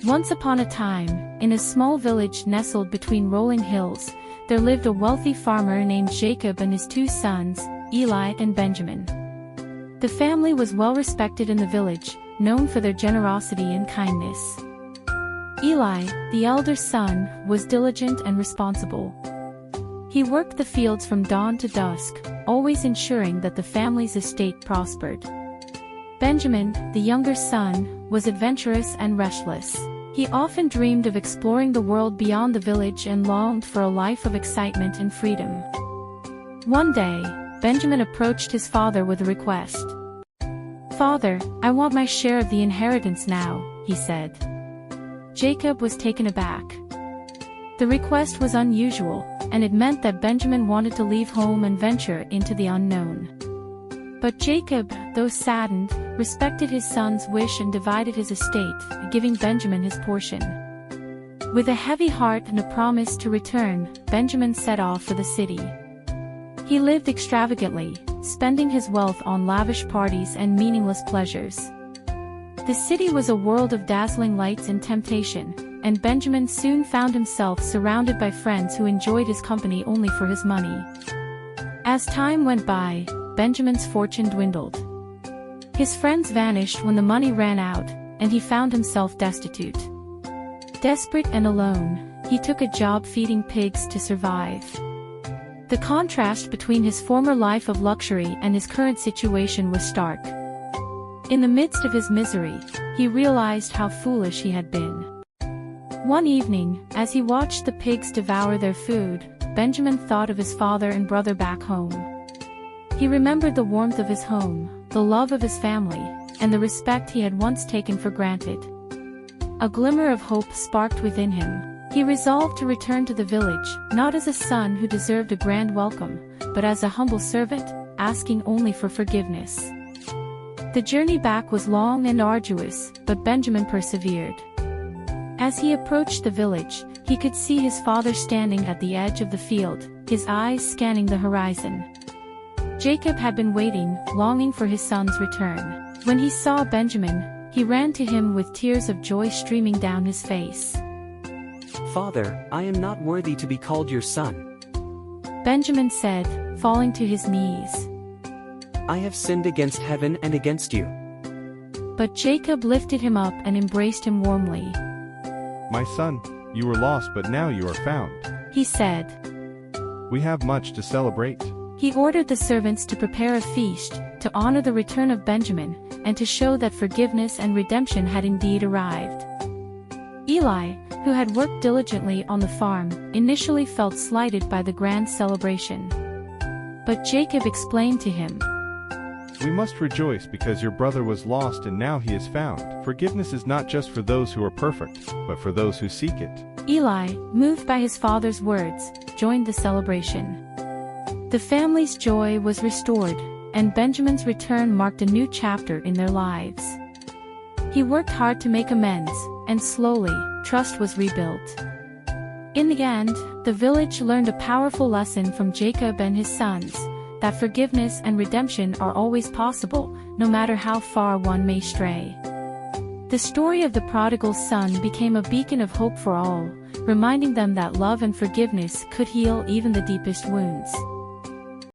Once upon a time, in a small village nestled between rolling hills, there lived a wealthy farmer named Jacob and his two sons, Eli and Benjamin. The family was well respected in the village, known for their generosity and kindness. Eli, the elder son, was diligent and responsible. He worked the fields from dawn to dusk, always ensuring that the family's estate prospered. Benjamin, the younger son, was adventurous and restless. He often dreamed of exploring the world beyond the village and longed for a life of excitement and freedom. One day, Benjamin approached his father with a request. "Father, I want my share of the inheritance now," he said. Jacob was taken aback. The request was unusual, and it meant that Benjamin wanted to leave home and venture into the unknown. But Jacob, though saddened, respected his son's wish and divided his estate, giving Benjamin his portion. With a heavy heart and a promise to return, Benjamin set off for the city. He lived extravagantly, spending his wealth on lavish parties and meaningless pleasures. The city was a world of dazzling lights and temptation, and Benjamin soon found himself surrounded by friends who enjoyed his company only for his money. As time went by, Benjamin's fortune dwindled. His friends vanished when the money ran out, and he found himself destitute. Desperate and alone, he took a job feeding pigs to survive. The contrast between his former life of luxury and his current situation was stark. In the midst of his misery, he realized how foolish he had been. One evening, as he watched the pigs devour their food, Benjamin thought of his father and brother back home. He remembered the warmth of his home, the love of his family, and the respect he had once taken for granted. A glimmer of hope sparked within him. He resolved to return to the village, not as a son who deserved a grand welcome, but as a humble servant, asking only for forgiveness. The journey back was long and arduous, but Benjamin persevered. As he approached the village, he could see his father standing at the edge of the field, his eyes scanning the horizon. Jacob had been waiting, longing for his son's return. When he saw Benjamin, he ran to him with tears of joy streaming down his face. "Father, I am not worthy to be called your son," Benjamin said, falling to his knees. "I have sinned against heaven and against you." But Jacob lifted him up and embraced him warmly. "My son, you were lost but now you are found," he said. "We have much to celebrate." He ordered the servants to prepare a feast, to honor the return of Benjamin, and to show that forgiveness and redemption had indeed arrived. Eli, who had worked diligently on the farm, initially felt slighted by the grand celebration. But Jacob explained to him, "We must rejoice because your brother was lost and now he is found. Forgiveness is not just for those who are perfect, but for those who seek it." Eli, moved by his father's words, joined the celebration. The family's joy was restored, and Benjamin's return marked a new chapter in their lives. He worked hard to make amends, and slowly, trust was rebuilt. In the end, the village learned a powerful lesson from Jacob and his sons, that forgiveness and redemption are always possible, no matter how far one may stray. The story of the prodigal son became a beacon of hope for all, reminding them that love and forgiveness could heal even the deepest wounds.